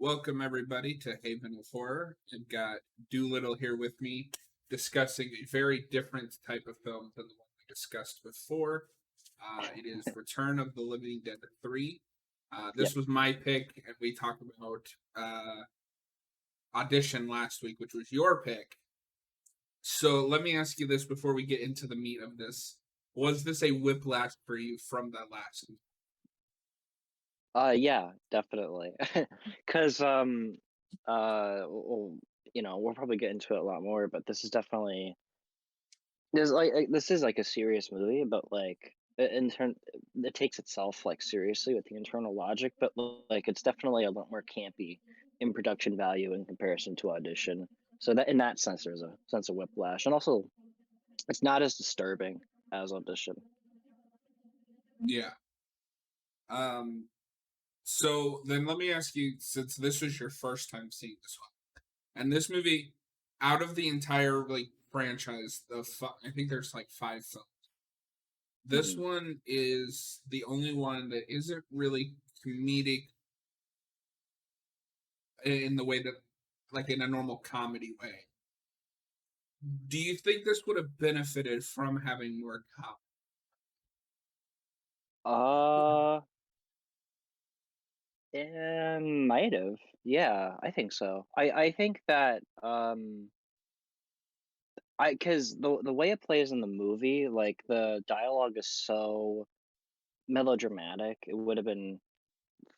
Welcome everybody to Haven of Horror. I've got Doolittle here with me discussing a very different type of film than the one we discussed before. It is Return of the Living Dead 3. This Yep. was my pick, and we talked about Audition last week, which was your pick. So let me ask you this before we get into the meat of this. Was this a whiplash for you from that last week? Yeah, definitely. Because well, we'll probably get into it a lot more, but this is definitely this is like a serious movie, but like in turn, it takes itself like seriously with the internal logic, but like it's definitely a lot more campy in production value in comparison to Audition. So that in that sense, there's a sense of whiplash, and also it's not as disturbing as Audition. Yeah. Um, so then let me ask you, since this was your first time seeing this one, and this movie, out of the entire like franchise, I think there's like five films. This Hmm. one is the only one that isn't really comedic in the way that, like in a normal comedy way. Do you think this would have benefited from having more comedy? Uh, might have. Yeah, I think so. I think that I because the way it plays in the movie, like the dialogue is so melodramatic. It would have been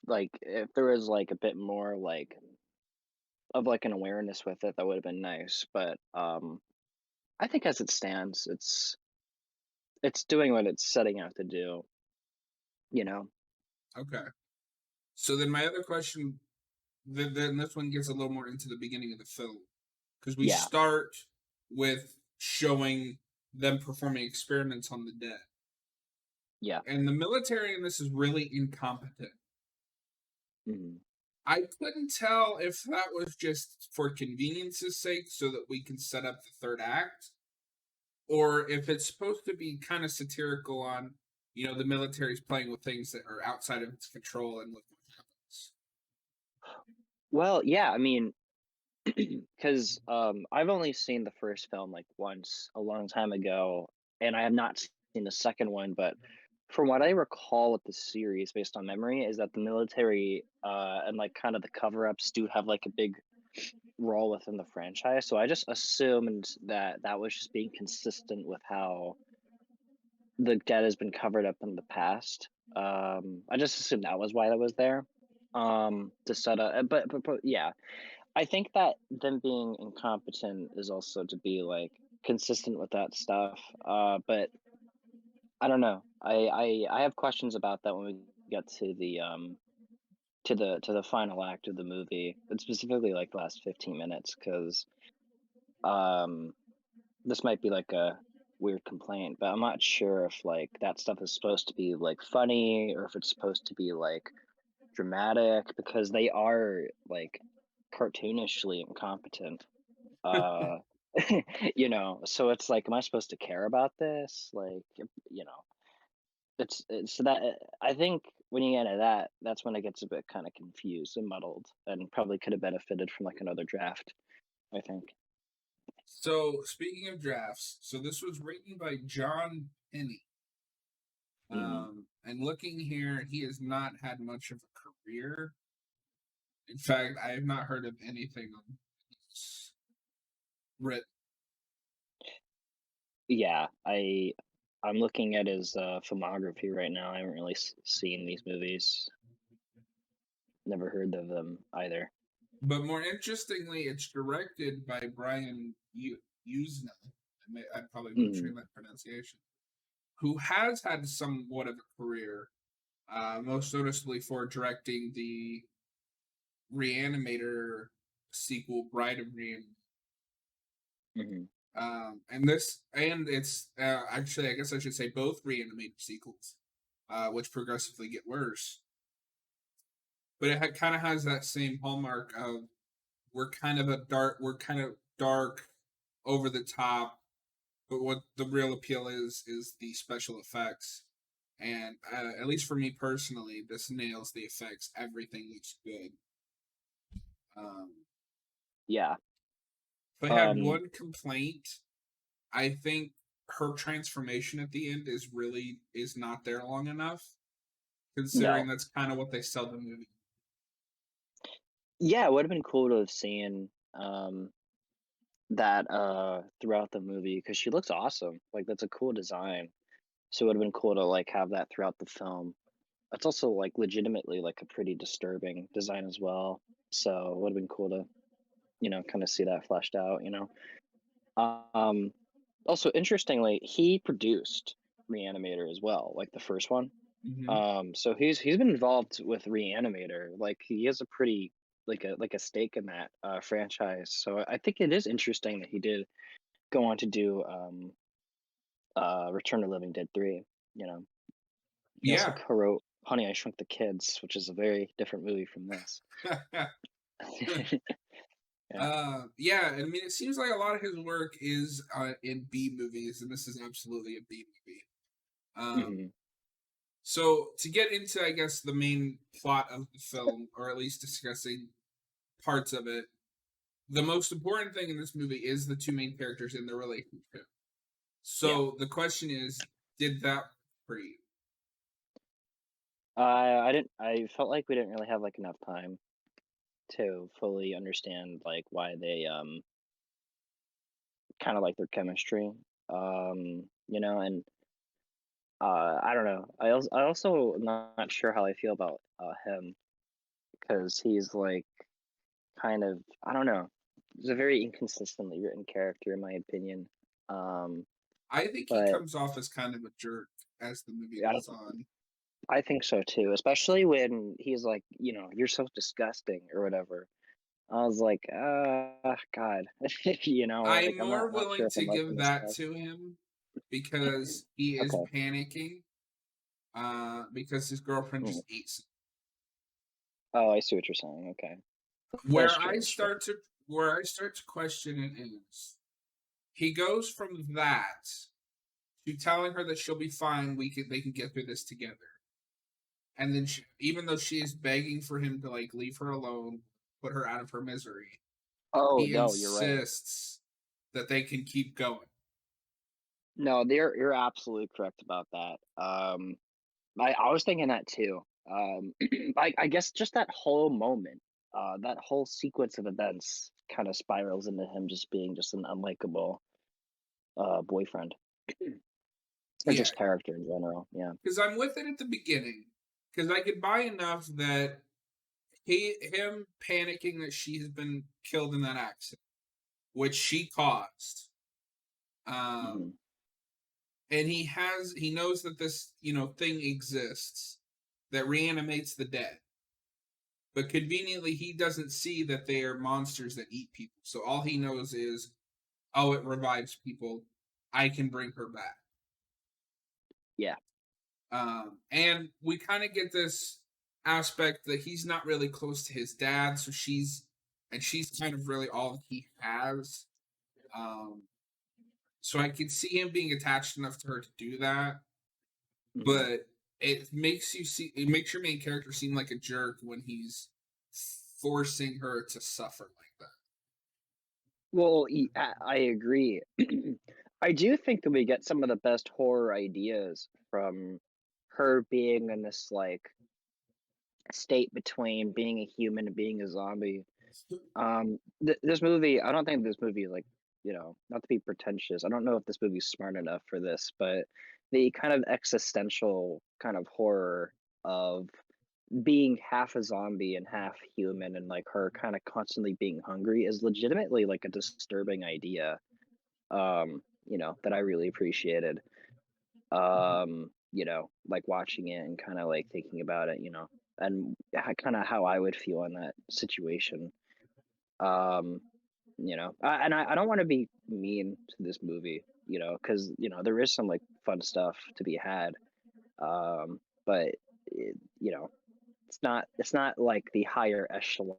like if there was like a bit more like of like an awareness with it, that would have been nice. But I think as it stands, it's doing what it's setting out to do, you know? Okay. So then my other question, then this one gets a little more into the beginning of the film, because we Yeah, start with showing them performing experiments on the dead. yeah. And the military in this is really incompetent. Mhm. I couldn't tell if that was just for convenience's sake so that we can set up the third act, or if it's supposed to be kind of satirical on, the military's playing with things that are outside of its control and look what happens. Well, yeah, I mean, because I've only seen the first film like once a long time ago, and I have not seen the second one. But from what I recall of the series, based on memory, is that the military and like kind of the cover-ups do have like a big role within the franchise. So I just assumed that that was just being consistent with how the dead has been covered up in the past. I just assumed that was why that was there. To set up, but yeah, I think that them being incompetent is also to be like consistent with that stuff. But I don't know. I have questions about that when we get to the final act of the movie, and specifically like the last 15 minutes, because um this might be like a weird complaint, but I'm not sure if like that stuff is supposed to be like funny or if it's supposed to be like dramatic because they are like cartoonishly incompetent. Uh, so it's like, am I supposed to care about this? Like, you know, it's that I think when you get into that, that's when it gets a bit kind of confused and muddled, and probably could have benefited from like another draft. I think. So, speaking of drafts, so this was written by John Penny. Hmm. And looking here, he has not had much of a career. In fact, I have not heard of anything on his written. Yeah, I'm looking at his filmography right now. I haven't really seen these movies. Never heard of them either. But more interestingly, it's directed by Brian Usna. I'm probably Hmm. butchering that pronunciation. Who has had somewhat of a career, most noticeably for directing the Reanimator sequel, Bride of Reanimator. Hmm. And it's actually, I guess I should say both Reanimator sequels, which progressively get worse. But it kind of has that same hallmark of we're kind of dark, over the top, but what the real appeal is the special effects. And at least for me personally, this nails the effects. Everything looks good. Um, Yeah. if I had Um, one complaint, I think her transformation at the end is not there long enough, considering no. that's kind of what they sell the movie. Yeah, it would have been cool to have seen that throughout the movie because she looks awesome. Like that's a cool design. So it would have been cool to like have that throughout the film. It's also like legitimately like a pretty disturbing design as well. So it would have been cool to, kind of see that fleshed out, you know. Um Also interestingly, he produced Reanimator as well, like the first one. Hmm. So he's been involved with Reanimator. Like he has a pretty like a stake in that franchise. So I think it is interesting that he did go on to do Return of the Living Dead 3, you know. He also Yeah. co-wrote Honey, I Shrunk the Kids, which is a very different movie from this. Yeah. Yeah, I mean, it seems like a lot of his work is in B movies, and this is absolutely a B movie. Hmm. So to get into, I guess, the main plot of the film, or at least discussing parts of it, the most important thing in this movie is the two main characters in their relationship. Yeah. So the question is, did that work for you? I didn't. I felt like we didn't really have like enough time to fully understand like why they kind of like their chemistry. And I don't know. I also am not sure how I feel about him because he's like kind of I don't know. He's a very inconsistently written character in my opinion. Um, I think he but comes off as kind of a jerk as the movie I goes on. I think so too, especially when he's like, you're so disgusting or whatever. I was like, God, like I'm I'm more not sure willing if I'm to liking give this that guy. to him because he is Okay. panicking because his girlfriend Mm. just ate some. Oh, I see what you're saying. Okay. That's Where true. I That's true. start to where I start to question it is he goes from that to telling her that she'll be fine. They can get through this together. And then even though she is begging for him to like leave her alone, put her out of her misery, Oh he no, you're right. insists that they can keep going. No, you're absolutely correct about that. I was thinking that too. I guess just that whole moment, that whole sequence of events kind of spirals into him just being just an unlikable boyfriend or Yeah, just character in general. Yeah. because I'm with it at the beginning because I could buy enough that him panicking that she has been killed in that accident, which she caused. Hmm. Um, and he knows that this thing exists that reanimates the dead, but conveniently he doesn't see that they are monsters that eat people. So all he knows is, oh, it revives people. I can bring her back. Yeah. And we kind of get this aspect that he's not really close to his dad, so she's kind of really all he has. Um, so I can see him being attached enough to her to do that, Hmm. but it makes your main character seem like a jerk when he's forcing her to suffer like that. Well, I agree. I do think that we get some of the best horror ideas from her being in this like state between being a human and being a zombie. This movie, I don't think this movie like, not to be pretentious. I don't know if this movie's smart enough for this, but the kind of existential kind of horror of being half a zombie and half human and like her kind of constantly being hungry is legitimately like a disturbing idea. That I really appreciated. Like watching it and kind of like thinking about it, and kind of how I would feel in that situation. Um, I don't want to be mean to this movie, because there is some like fun stuff to be had. But it, you know, it's not like the higher echelon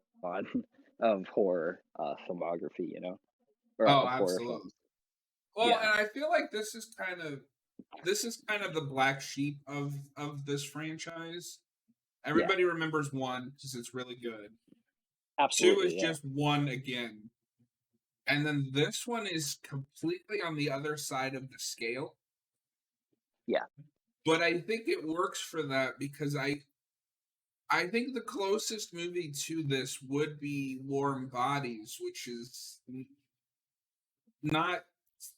of horror filmography, or Oh, of horror absolutely. films. Well, Yeah, and I feel like this is kind of the black sheep of this franchise. yeah, Everybody remembers one because it's really good. Two is Absolutely, yeah. just one again. And then this one is completely on the other side of the scale. Yeah. But I think it works for that because I think the closest movie to this would be Warm Bodies, which is not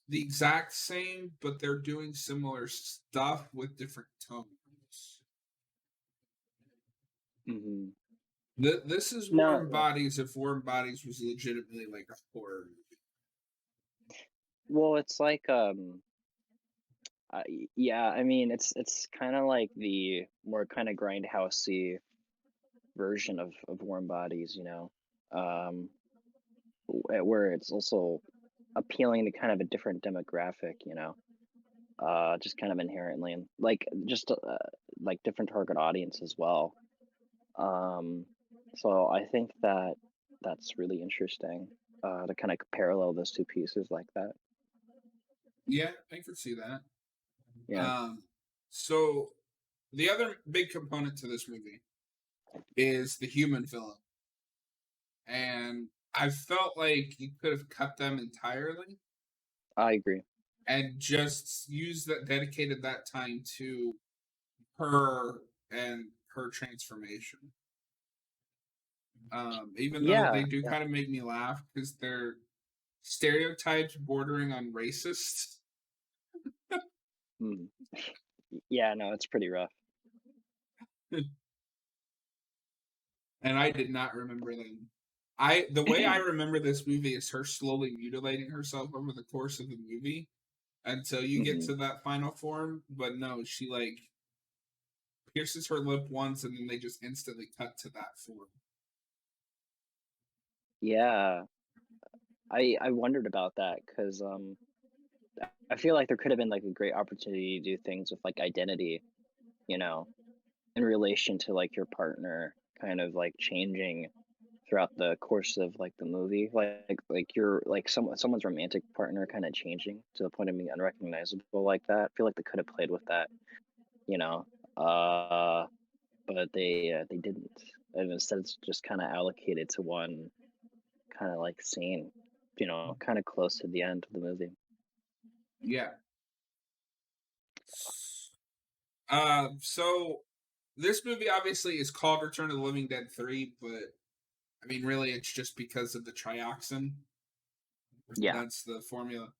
the exact same, but they're doing similar stuff with different tones. Mhm. This is No, Warm yeah. Bodies if Warm Bodies was legitimately like a horror movie. Well, it's like, yeah, I mean, it's kinda like the more kinda grindhousey version of Warm Bodies, you know? Um, where it's also appealing to kind of a different demographic, you know? Just kind of inherently, and, like, different target audience as well. Um, so I think that that's really interesting, to kinda parallel those 2 pieces like that. Yeah, I could see that. Yeah, Um, so the other big component to this movie is the human villain, and I felt like you could have cut them entirely I agree. and just used that dedicated that time to her and her transformation. Even though they Yeah, do yeah. kind of make me laugh because they're stereotypes bordering on racist, Mm. Yeah, no, it's pretty rough. and I did not remember them. The way I remember this movie is her slowly mutilating herself over the course of the movie until you get Mhm. to that final form. But no, she like pierces her lip once, and then they just instantly cut to that form. Yeah, I wondered about that 'cause, I feel like there could have been, like, a great opportunity to do things with, like, identity, you know, in relation to, like, your partner kind of, like, changing throughout the course of, like, the movie, like, your like, someone's romantic partner kinda changing to the point of being unrecognizable like that. I feel like they could have played with that, you know, uh, but they didn't, and instead it's just kinda allocated to one kinda, like, scene, you know, kinda close to the end of the movie. Yeah. So this movie obviously is called Return of the Living Dead 3, but I mean, really, it's just because of the trioxin. Yeah. That's the formula.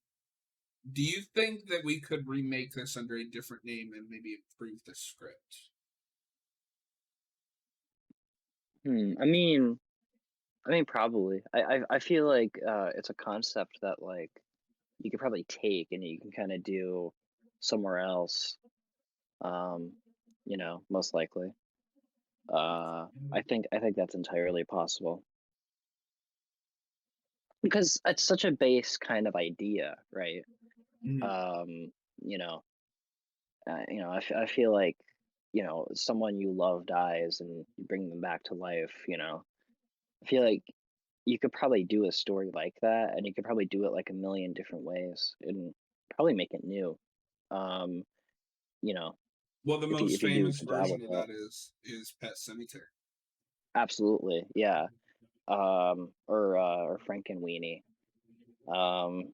Do you think that we could remake this under a different name and maybe improve the script? I mean, probably. I feel like, it's a concept that, like, you could probably take and you can kinda do somewhere else, um, most likely. I think that's entirely possible. Because it's such a base kind of idea, right? Mhm. Um, you know, I feel like, someone you love dies and you bring them back to life, I feel like you could probably do a story like that, and you could probably do it like a million different ways and probably make it new. Um, you know, Well, the if you most if you do a famous good job version with of that. that is Pet Cemetery. Absolutely, yeah. Or Frankenweenie. Um,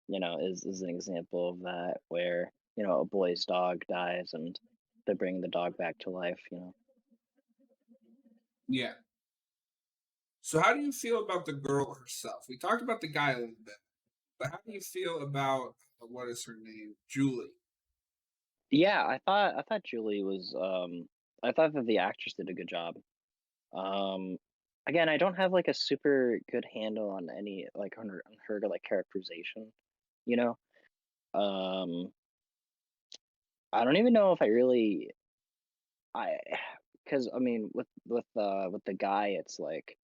is an example of that where, a boy's dog dies and they bring the dog back to life. Yeah. So, how do you feel about the girl herself? We talked about the guy a little bit, but how do you feel about what is her name, Julie? Yeah, I thought Julie was I thought that the actress did a good job. Um, Again, I don't have like a super good handle on any like on her like characterization, you know? Um, I don't even know if I really I because I mean with the guy it's like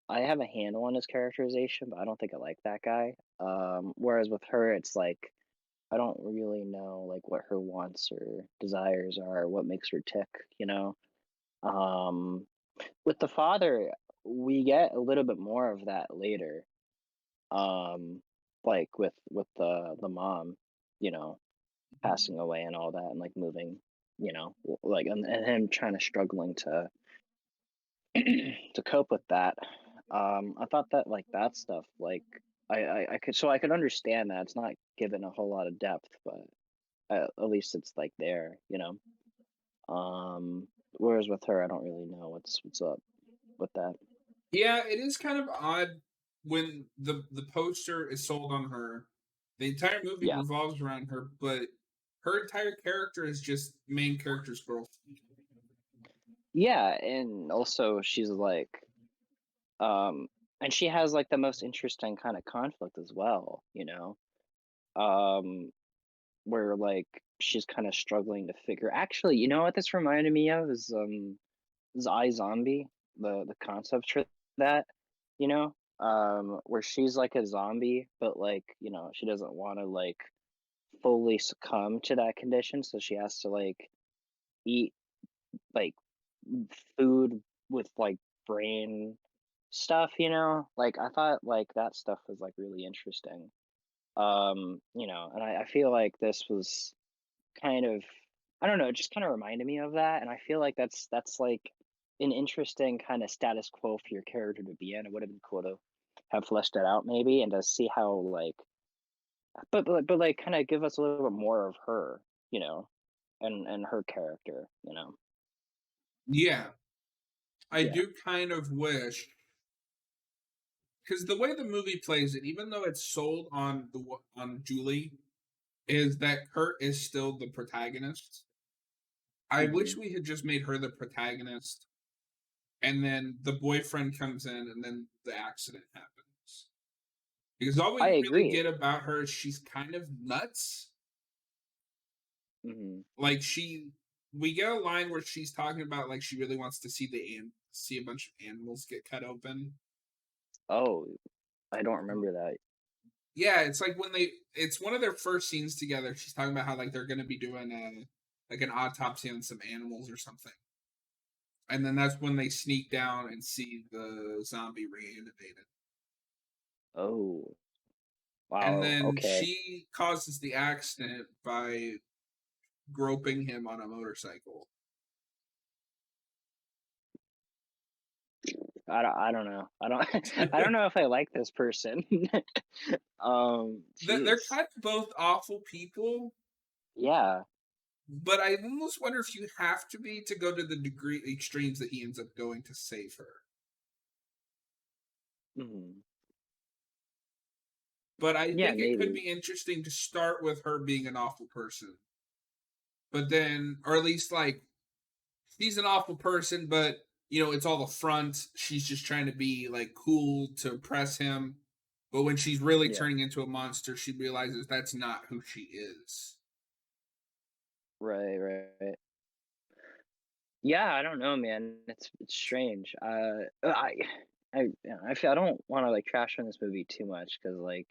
I have a handle on his characterization, but I don't think I like that guy. Whereas with her it's like I don't really know like what her wants or desires are, what makes her tick, you know? Um, with the father, we get a little bit more of that later. Like with the mom, you know, Mhm. passing away and all that, and like moving, like and him trying to struggling to to cope with that. I thought that like that stuff, like I could understand that it's not given a whole lot of depth, but at least it's like there, you know. Whereas with her, I don't really know what's up with that. Yeah, it is kind of odd when the poster is sold on her. The entire movie Yeah, revolves around her, but her entire character is just main character's girlfriend. yeah, and also she's like, um, and she has like the most interesting kind of conflict as well, you know. Um, where like she's kind of struggling to figure. Actually, you know what this reminded me of is iZombie, the concept for that, you know, where she's like a zombie, but like you know she doesn't want to like fully succumb to that condition, so she has to like eat like food with like brain stuff, you know. Like I thought like that stuff was like really interesting. You know, and I feel like this was kind of I don't know, it just kind of reminded me of that, and I feel like that's like an interesting kind of status quo for your character to be in. It would have been cool to have fleshed that out maybe, and to see how like, but like kind of give us a little bit more of her, you know, and her character, you know. Yeah, I Yeah. do kind of wish because the way the movie plays it, even though it's sold on on Julie, is that Kurt is still the protagonist. I wish Hmm. we had just made her the protagonist, and then the boyfriend comes in, and then the accident happens. Because all I we really agree. get about her is she's kind of nuts. Hmm. Like we get a line where she's talking about like she really wants to see a bunch of animals get cut open. Oh, I don't remember that. Yeah, it's like it's one of their first scenes together. She's talking about how like they're going to be doing a like an autopsy on some animals or something, and then that's when they sneak down and see the zombie reanimated. Oh, And wow. then Okay. she causes the accident by groping him on a motorcycle. I don't know. I don't I don't know if I like this person. They're Jeez. kind of both awful people, Yeah. but I almost wonder if you have to be to go to the degree extremes that he ends up going to save her. Mhm. But I Yeah, think it could maybe. be interesting to start with her being an awful person, but then, or at least like she's an awful person, but you know it's all the front. She's just trying to be like cool to impress him. But when she's really Yeah. turning into a monster, she realizes that's not who she is. Right, right. Yeah, I don't know, man. It's strange. I feel I don't want to like trash on this movie too much because like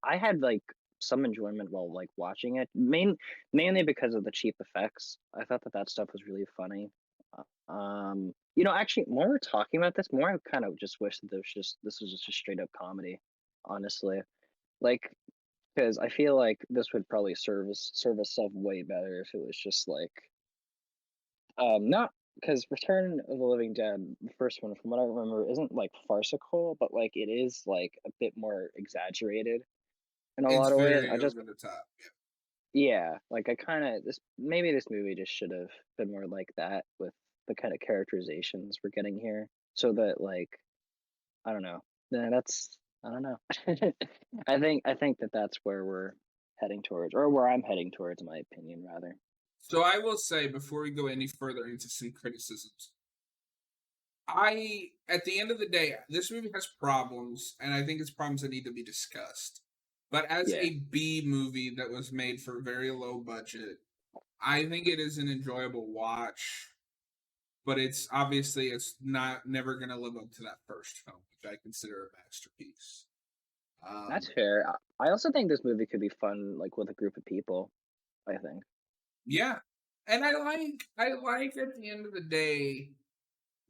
I had like some enjoyment while like watching it. Mainly because of the cheap effects. I thought that that stuff was really funny. You know, actually, more we're talking about this, more I kind of just wish that this was just a straight up comedy. Honestly, like because I feel like this would probably serve itself way better if it was just like not because Return of the Living Dead, the first one, from what I remember, isn't like farcical, but like it is like a bit more exaggerated in a It's lot of ways. very over the top. Yeah, like I kind of this maybe this movie just should have been more like that with the kind of characterizations we're getting here, so that like I don't know. Yeah, that's I don't know. I think that that's where we're heading towards, or where I'm heading towards, in my opinion, rather. So I will say before we go any further into some criticisms, I at the end of the day, this movie has problems, and I think it's problems that need to be discussed. But as Yeah, a B movie that was made for a very low budget, I think it is an enjoyable watch. But it's not never going to live up to that first film, which I consider a masterpiece. that's Um, fair. I also think this movie could be fun, like with a group of people. I think. yeah, and I like at the end of the day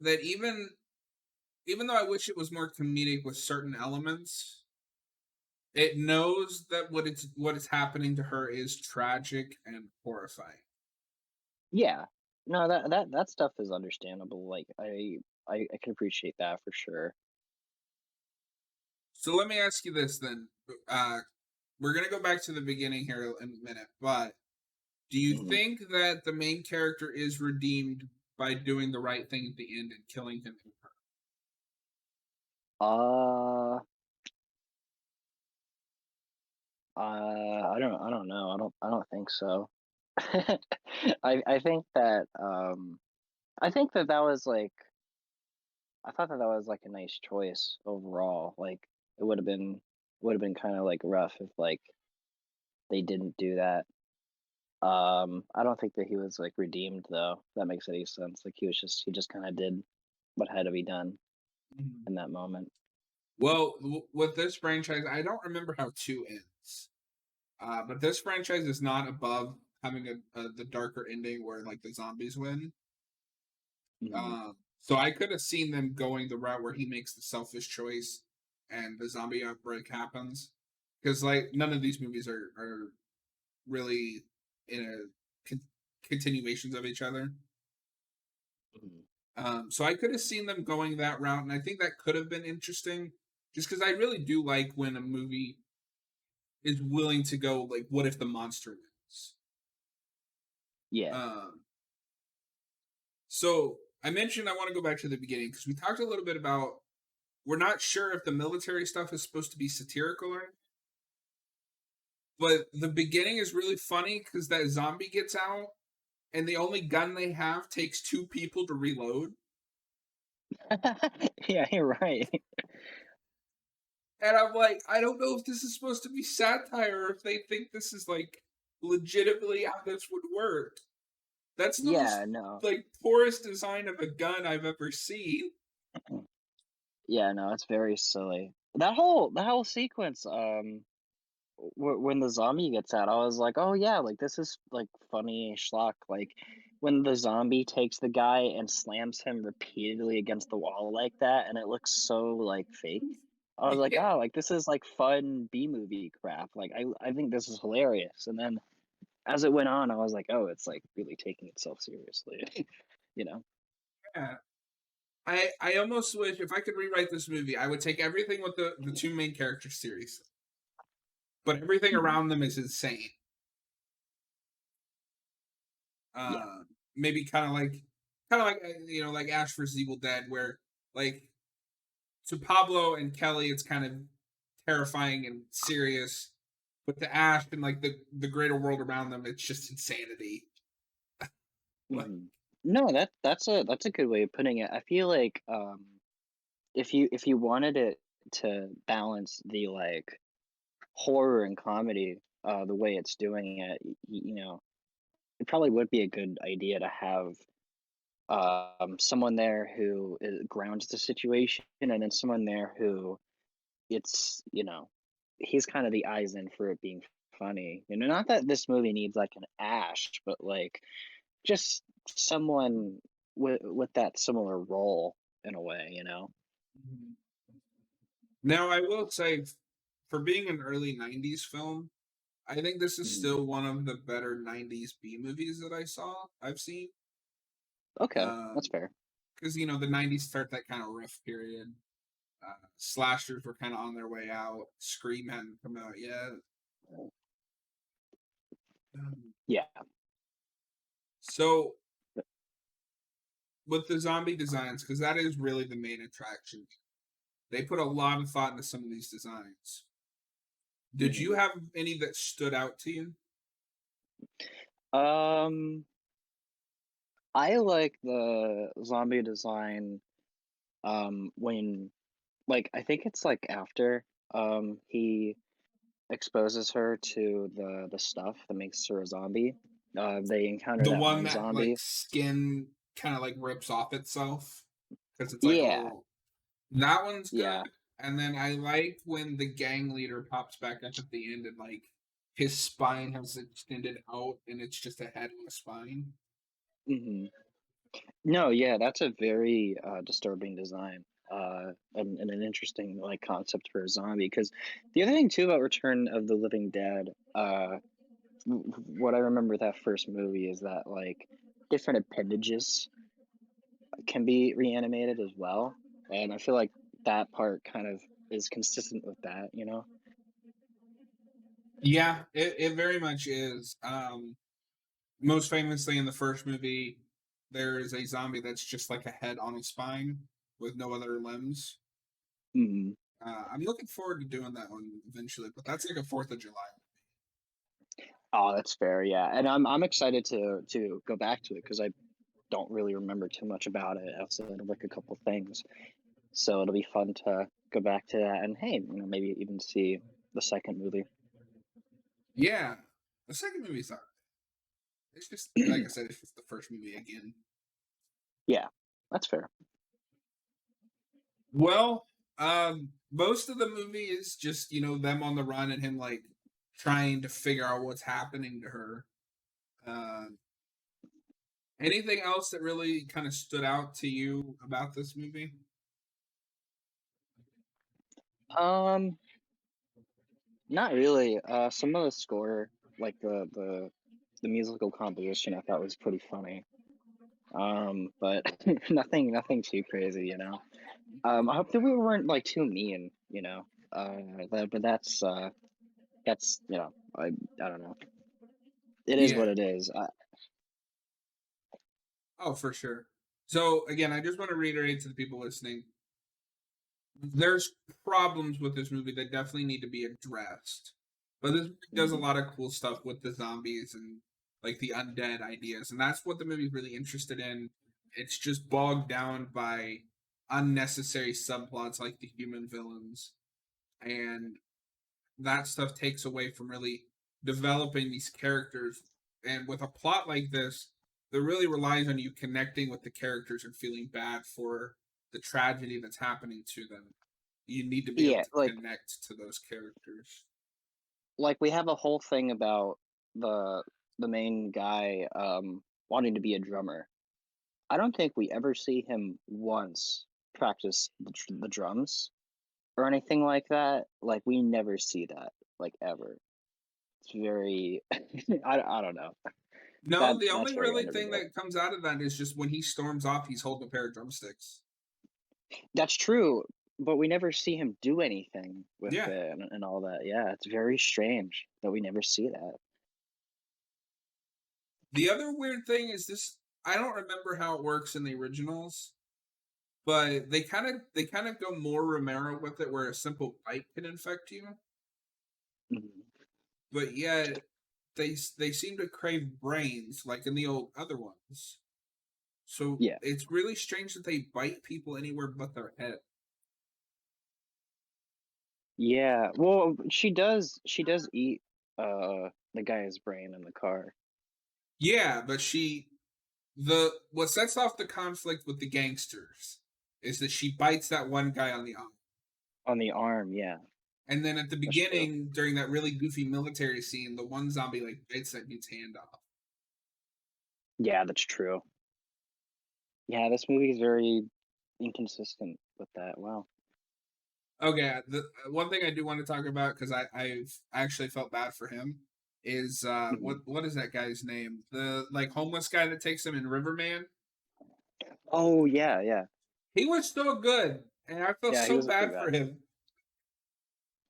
that even though I wish it was more comedic with certain elements, it knows that what is happening to her is tragic and horrifying. Yeah. No, that stuff is understandable. Like I can appreciate that for sure. So let me ask you this then. Uh, we're gonna go back to the beginning here in a minute, but do you Mhm. think that the main character is redeemed by doing the right thing at the end and killing him in her? Uh, I don't know. I don't think so. I think that I think that that was like I thought that that was like a nice choice overall. Like it would have been kind of like rough if like they didn't do that. I don't think that he was like redeemed though. If that makes any sense. Like he just kind of did what had to be done Mhm. in that moment. Well, with this franchise, I don't remember how two ends. But this franchise is not above having the darker ending where like the zombies win. Hmm. So I could have seen them going the route where he makes the selfish choice and the zombie outbreak happens. Because like none of these movies are really in a continuations of each other. Hmm. So I could have seen them going that route, and I think that could have been interesting. Just because I really do like when a movie is willing to go like, what if the monster wins? Yeah. Um, so I mentioned I want to go back to the beginning because we talked a little bit about we're not sure if the military stuff is supposed to be satirical or anything, but the beginning is really funny because that zombie gets out and the only gun they have takes two people to reload. Yeah, you're right. And I'm like, I don't know if this is supposed to be satire or if they think this is like legitimately how this would work. That's the Yeah, most no. like poorest design of a gun I've ever seen. Yeah, no, it's very silly. That whole sequence, when the zombie gets out, I was like, "Oh yeah, like this is like funny schlock." Like when the zombie takes the guy and slams him repeatedly against the wall like that, and it looks so like fake. I was like, Yeah, "Oh, like this is like fun B movie crap." Like I think this is hilarious. And then as it went on, I was like, "Oh, it's like really taking itself seriously." You know? yeah. I almost wish if I could rewrite this movie, I would take everything with the two main characters seriously, but everything Mhm. around them is insane. Yeah. Uh, maybe kind of like like Ash vs Evil Dead, where like to Pablo and Kelly, it's kind of terrifying and serious, but to Ash and like the greater world around them, it's just insanity. Like, Hmm. No, that's a good way of putting it. I feel like if you wanted it to balance the like horror and comedy the way it's doing it, you know, it probably would be a good idea to have someone there who grounds the situation, and then someone there who it's he's kind of the eyes in for it being funny. You know, not that this movie needs like an Ash, but like just someone with that similar role in a way, you know? now, I will say, for being an early '90s film, I think this is Mhm. still one of the better '90s B movies that I've seen. Okay, that's fair. Because the '90s start that kind of rough period. Slashers were kind of on their way out. Scream hadn't come out yet. Um, Yeah. So with the zombie designs, because that is really the main attraction, they put a lot of thought into some of these designs. Did you Mhm. have any that stood out to you? Um, I like the zombie design when like I think it's like after he exposes her to the stuff that makes her a zombie. They encounter The that one one that like zombie. skin kind of like rips off itself because it's like a Yeah, little. That one's yeah. good. And then I like when the gang leader pops back up at the end and like his spine has extended out and it's just a head and a spine. Hmm. No, yeah, that's a very disturbing design. And an interesting like concept for a zombie. Because the other thing too about Return of the Living Dead, what I remember with that first movie is that like different appendages can be reanimated as well, and I feel like that part kind of is consistent with that, you know? Yeah, it very much is. Most famously in the first movie, there is a zombie that's just like a head on a spine with no other limbs. Mhm. I'm looking forward to doing that one eventually, but that's like a Fourth of July. Oh, that's fair, yeah, and I'm excited to go back to it because I don't really remember too much about it outside of, like, a couple things. So it'll be fun to go back to that and, hey, maybe even see the second movie. Yeah, the second movie's not. It's just like I said, it's just the first movie again. Yeah, that's fair. Well, most of the movie is just them on the run and him like trying to figure out what's happening to her. Uh, Anything else that really kind of stood out to you about this movie? Um, Not really. Some of the score, like the musical composition, I thought was pretty funny. But nothing too crazy, you know. I hope that we weren't like too mean, you know. But that's I don't know. It is Yeah. what it is. Oh, for sure. So again, I just want to reiterate to the people listening: there's problems with this movie that definitely need to be addressed. But this movie does a Mhm. lot of cool stuff with the zombies and like the undead ideas, and that's what the movie's really interested in. It's just bogged down by unnecessary subplots like the human villains, and that stuff takes away from really developing these characters. And with a plot like this, that really relies on you connecting with the characters and feeling bad for the tragedy that's happening to them. You need to be able Yeah, to connect to those characters. like we have a whole thing about the the main guy wanting to be a drummer. I don't think we ever see him once practice the drums or anything like that. Like we never see that, like ever. It's very I don't know. No, the That's only very really thing underrated. that comes out of that is just when he storms off, he's holding a pair of drumsticks. That's true, but we never see him do anything with Yeah. it and all that. Yeah, it's very strange that we never see that. The other weird thing is this. I don't remember how it works in the originals, but they kind of go more Romero with it, where a simple bite can infect you, Mhm. but yet they seem to crave brains like in the old other ones. So Yeah. it's really strange that they bite people anywhere but their head. Yeah. Well, she does eat the guy's brain in the car Yeah, but the what sets off the conflict with the gangsters is that she bites that one guy on the arm. on the arm. Yeah, And then at the that's true. beginning, during that really goofy military scene, the one zombie like bites that dude's hand off. Yeah, that's true. Yeah, this movie is very inconsistent with that. Wow. Okay, the one thing I do want to talk about because I've actually felt bad for him is Mhm. what is that guy's name? The like homeless guy that takes him in Riverman. Oh yeah, yeah, He was so good, and I felt yeah. He so was pretty bad for bad. him.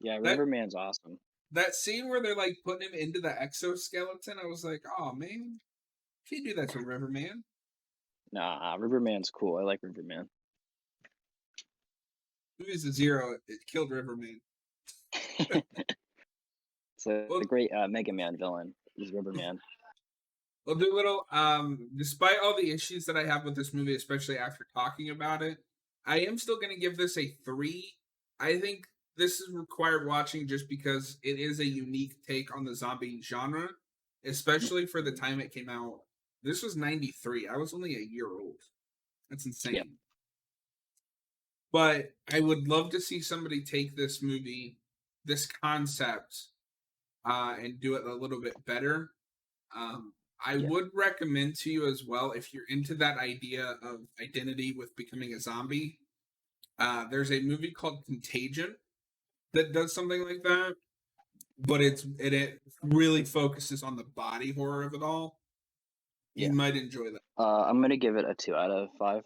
Yeah, That Riverman's awesome. that scene where they're like putting him into the exoskeleton, I was like, oh man, can't do that to Riverman. Nah, Riverman's cool. I like Riverman. Who is a zero? It killed Riverman. It's a Well, great Mega Man villain. Is Riverman. well, Doolittle. Despite all the issues that I have with this movie, especially after talking about it, I am still going to give this a 3. I think this is required watching just because it is a unique take on the zombie genre, especially for the Mhm. time it came out. This was 93. I was only a year old. That's Yep. insane. But I would love to see somebody take this movie, this concept, and do it a little bit better. I Yeah. would recommend to you as well if you're into that idea of identity with becoming a zombie. There's a movie called Contagion that does something like that, but it really focuses on the body horror of it all. You Yeah. might enjoy that. I'm gonna give it a 2 out of 5.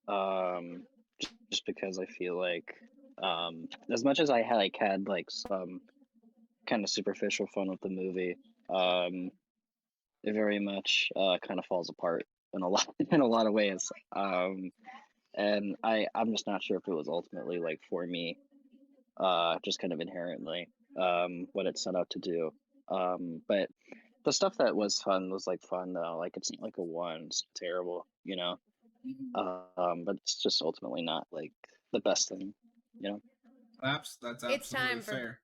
Um, just because I feel like, as much as I had like some kind of superficial fun with the movie, um, it very much kind of falls apart in a lot in a lot of ways. And I'm just not sure if it was ultimately like for me, just kind of inherently what it set out to do. But the stuff that was fun was like fun though. Like it's not like a one, it's terrible, you know. But it's just ultimately not like the best thing, you know. That's It's absolutely time for fair.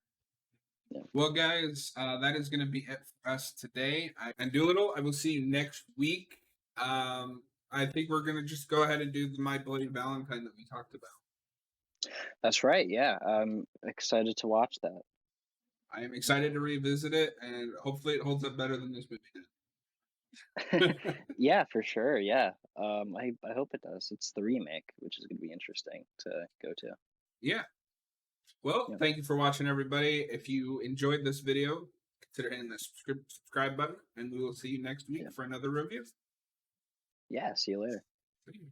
Yeah, Well, guys, that is going to be it for us today. And Doolittle, I will see you next week. I think we're going to just go ahead and do the My Bloody Valentine that we talked about. that's right. Yeah, I'm excited to watch that. I am excited to revisit it, and hopefully it holds up better than this movie did. Yeah, for sure. Yeah. I hope it does. It's the remake, which is going to be interesting to go to. Yeah. Well, Yeah. thank you for watching, everybody. If you enjoyed this video, consider hitting the subscribe button, and we will see you next week Yeah. for another review. Yeah. See you later. See you.